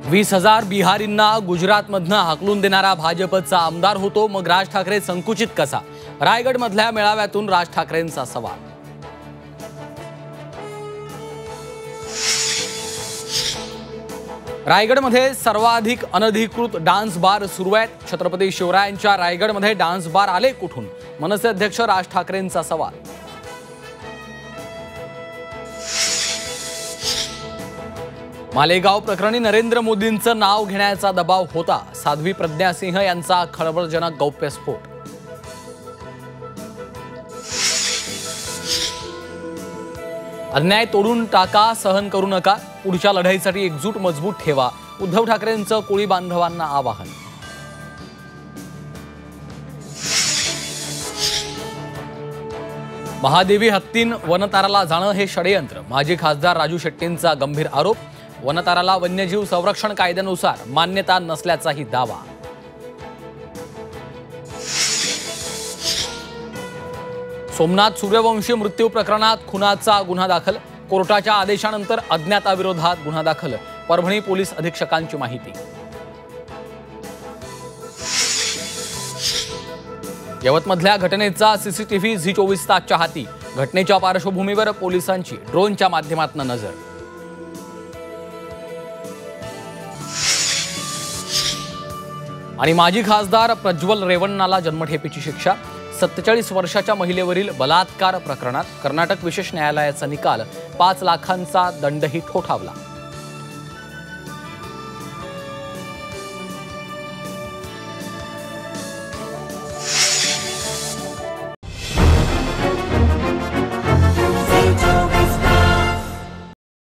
20,000 बिहारींना गुजरातमधनं हाकलून देणारा भाजपचा आमदार होतो, मग राज ठाकरे संकुचित कसा? रायगडमधल्या मेळाव्यातून राज ठाकरेंचा सवाल. रायगडमध्ये सर्वाधिक अनधिकृत डान्स बार सुरू आहेत. छत्रपती शिवरायांच्या रायगडमध्ये डान्स बार आले कुठून? मनसे अध्यक्ष राज ठाकरेंचा सवाल. मालेगाव प्रकरणी नरेंद्र मोदींचं नाव घेण्याचा दबाव होता. साध्वी प्रज्ञा सिंह यांचा खळबळजनक गौप्यस्फोट. अन्याय तोडून टाका, सहन करू नका. पुढच्या लढाईसाठी एकजूट मजबूत ठेवा. उद्धव ठाकरेंचं कोळी बांधवांना आवाहन. महादेवी हत्तीन वनताराला जाणं हे षडयंत्र. माजी खासदार राजू शेट्टींचा गंभीर आरोप. वनताराला वन्यजीव संरक्षण कायद्यानुसार मान्यता नसल्याचाही दावा. सोमनाथ सूर्यवंशी मृत्यू प्रकरणात खुनाचा गुन्हा दाखल. कोर्टाच्या आदेशानंतर अज्ञाताविरोधात गुन्हा दाखल. परभणी पोलीस अधीक्षकांची माहिती. यवतमधल्या घटनेचा सीसीटीव्ही झी24 तासच्या हाती. घटनेच्या पार्श्वभूमीवर पोलिसांची ड्रोनच्या माध्यमातून नजर. आणि माजी खासदार प्रज्वल रेवण्णाला जन्मठेपेची शिक्षा. 47 वर्षाच्या महिलेवरील बलात्कार प्रकरणात कर्नाटक विशेष न्यायालयाचा निकाल. 5 लाखांचा दंडही ठोठावला.